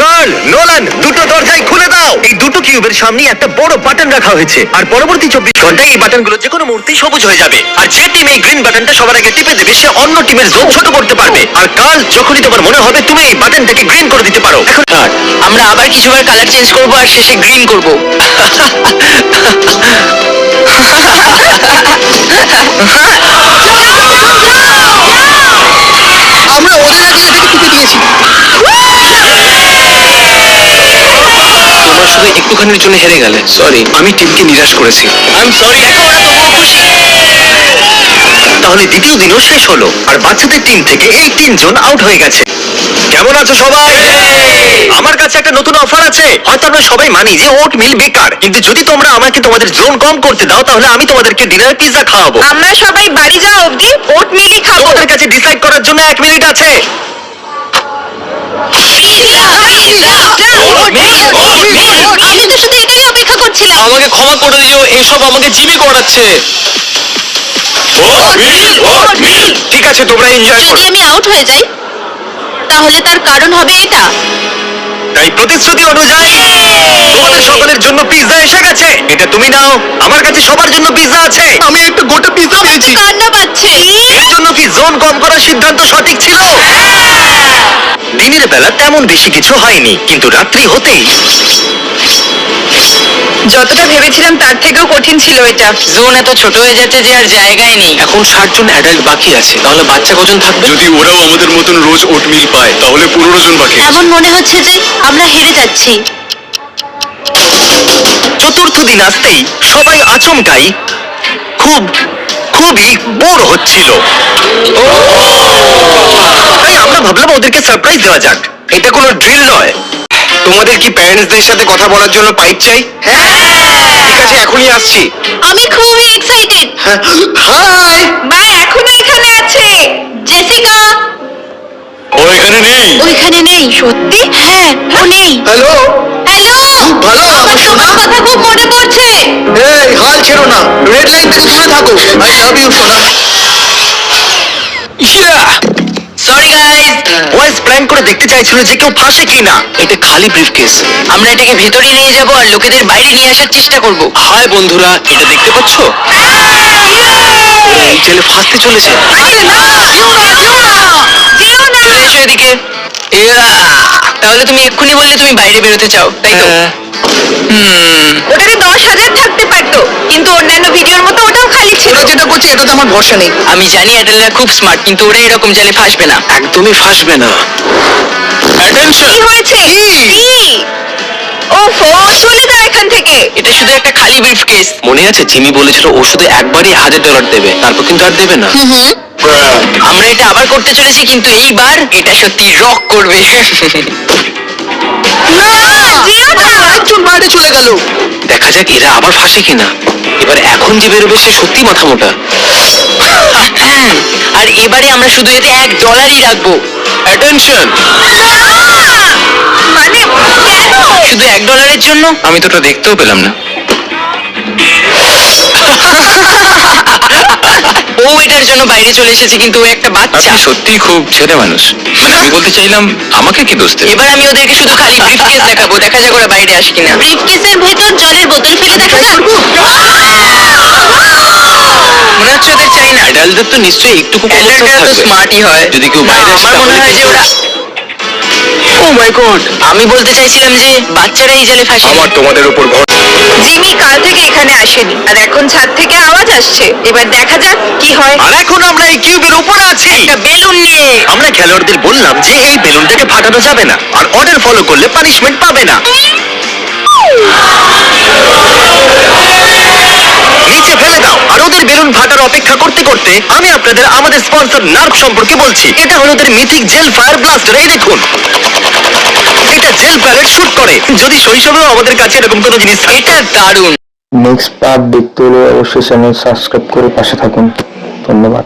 Curl, Nolan, দুটো দরজাই খুলে দাও। এই দুটো কিউবের সামনে একটা বড় বাটন রাখা হয়েছে, আর পরবর্তী 24 ঘন্টায় এই বাটনগুলো যে কোনো মুহূর্তেই সবুজ হয়ে যাবে। আর যে টিম এই গ্রিন বাটনটা সবার আগে টিপে দেবে সে অন্য টিমের জোন ছোট করতে পারবে। আর কার্ল, যখনই তোমার মনে হবে তুমি এই বাটনটাকে গ্রিন করে দিতে পারো। এখন আমরা আবার কিছুবার কালার চেঞ্জ করবো আর শেষে গ্রিন করবো। আমরা ওদের আগে এটাকে টিপে দিয়েছি। তোমরা শুধু একটুখানির জন্য হেরে গেলে। সরি, আমি টিমকে নিরাশ করেছি। I am sorry. তাহলে দ্বিতীয় দিনও শেষ হলো, আর বাচ্চাদের টিম থেকে 18 জন আউট হয়ে গেছে। কেমন আছো সবাই? আমার কাছে একটা নতুন অফার আছে। হয়তো আমরা সবাই মানি যে ওট মিল বেকার, কিন্তু যদি তোমরা আমাকে তোমাদের জোন কম করতে দাও তাহলে আমি তোমাদেরকে ডিনার পিৎজা খাওয়াবো। আমরা সবাই বাড়ি যাওয়া অবধি ওট মিলই খাবো। তোমাদের কাছে ডিসাইড করার জন্য 1 মিনিট আছে। আমি তো শুধু এটাই অপেক্ষা করছিলাম। আমাকে ক্ষমা করে দিও, এসব আমাকে জিমি করাচ্ছে। ঠিক আছে, তোমরা এনজয় যদি করো। আমি আউট হয়ে যাই তাহলে তার কারণ হবে এটা। তাই প্রতিশ্রুতি অনুযায়ী তোমাদের সকলের জন্য পিৎজা এসে গেছে। এটা তুমি নাও। আমার কাছে সবার জন্য পিৎজা আছে। আমি একটা গোটা পিৎজা পেয়েছি। কান্না পাচ্ছে। এর জন্য কি জোন কম করার সিদ্ধান্ত সঠিক ছিল? দিনের বেলা তেমন বেশি কিছু হয়নি, কিন্তু রাত্রি হতেই যতটা ভেবেছিলাম তার থেকেও কঠিন ছিল এটা। জোন এত ছোট হয়ে যাচ্ছে যে আর জায়গায় নেই। এখন 60 জন অ্যাডাল্ট বাকি আছে, তাহলে বাচ্চা কজন থাকবে? যদি ওরাও আমাদের মতন রোজ ওটমিল পায় তাহলে 15 জন বাকি আছে। এমন মনে হচ্ছে যে আমরা হেরে যাচ্ছি। চতুর্থ দিন আসতেই সবাই আচমকাই খুবই বোর হচ্ছিল। তাই আমরা ভাবলাম ওদেরকে সারপ্রাইজ দেওয়া যাক। এটা কোনো ড্রিল নয়। তোমাদের কি প্যারেন্টসদের সাথে কথা বলার জন্য পাইপ চাই? ঠিক আছে, এখনই আসছি। আমি খুবই এক্সাইটেড। হাই, মা এখনো এখানে আছে। জেসিকা ও এখানে নেই। ওইখানে নেই। সত্যি? হ্যাঁ, ও নেই। হ্যালো। হ্যালো, ভালো, আমার তোমার কথা খুব মনে পড়ছে। এই হাল ছেড়ো না, রেড লাইন থেকে দূরে থাকো। আই লাভ ইউ সোনা। Sorry guys. বয়েজ প্ল্যান করে দেখতে চাইছিল যে কেউ ফাঁসে কিনা। এটা খালি ব্রিফকেস। আমরা এটাকে ভেতরে নিয়ে যাব আর লোকেদের বাইরে নিয়ে আসার চেষ্টা করব। হাই বন্ধুরা, এটা দেখতে পাচ্ছ? এই জেলে ফাঁসতে চলেছে। আরে না, যেও না, যেও না, যেও না। চলে এসো এদিকে। তাহলে তুমি এক্ষুনি বললে তুমি বাইরে বেরোতে চাও, তাই তো? ওটাতে 10,000 থাকতে পারতো, কিন্তু অন্যান্য ভিডিওর মতো ওটাও খালি ছিল। ওরা যেটা করছে এটাতে আমার ভরসা নেই। আমি জানি অ্যাডেলরা খুব স্মার্ট, কিন্তু ওরা এরকম জালে ফাঁসবে না। একদমই ফাঁসবে না। কি হয়েছে? কি? ওফো, চলে যাও এখান থেকে। এটা শুধু একটা খালি ব্রিফকেস। মনে আছে জিমি বলেছিল ও শুধু একবারই $1000 দেবে, তারপর কিন্তু আর দেবে না। আমরা এটা আবার করতে চলেছি, কিন্তু এইবার এটা সত্যি রক করবে। না, যেও না। একজন বাইরে চলে গেল। দেখা যাক এরা আবার ফাঁসে কিনা। এবার এখন যে বেরোবে সে সত্যি মাথা মোটা। আর এবারে আমরা শুধু এতে $1 রাখবো। অ্যাটেনশন! মানে কেন? শুধু $1 জন্য? আমি তো ওটা দেখতেও পেলাম না। ও এটার জন্য বাইরে চলে এসেছে, কিন্তু ও একটা বাচ্চা। আপনি সত্যিই খুব ছেলে মানুষ। মানে আমি বলতে চাইলাম, আমাকে কি দোষ দেবে? এবার আমি ওদেরকে শুধু খালি ব্রিফকেস দেখাবো, দেখা যাক ওরা বাইরে আসে কিনা। ব্রিফকেসের ভেতর জলের বোতল ফেলে দেখা যাক। মনে হচ্ছে ওদের চাই না। অ্যাডাল্টদের তো নিশ্চয়ই একটু অ্যাডাল্টরা তো স্মার্টই হয়। যদি কেউ বাইরে আসে আমার মনে হয় যে ওরা... ও মাই গড! আমি বলতে চাইছিলাম যে বাচ্চারা এই জালে ফাঁসে। আমার তোমাদের উপর ভরসা। জিমি কাল থেকে এখানে আসেনি, আর এখন ছাদ থেকে আওয়াজ আসছে। এবার দেখা যাক কি হয়। আর এখন আমরা এই কিউবের উপরে আছি একটা বেলুন নিয়ে। আমরা খেলোয়াড়দের বললাম যে এই বেলুনটাকে ফাটানো যাবে না, আর অর্ডার ফলো করলে পানিশমেন্ট পাবে না। নিচে ফেলে দাও। আর ওদের বেলুন ফাটার অপেক্ষা করতে করতে আমি আপনাদের আমাদের স্পন্সর নার্ভ সম্পর্কে বলছি। এটা হলো ওদের মিথিক জেল ফায়ার ব্লাস্টার। এই দেখুন, এটা জেল প্যালেট শুট করে। যদি শৈশবেও আমাদের কাছে এরকম কোনো জিনিস থাকে। এটা দারুণ। নেক্সট পার্ট দেখতে হলে অবশ্যই চ্যানেল সাবস্ক্রাইব করে পাশে থাকুন। ধন্যবাদ।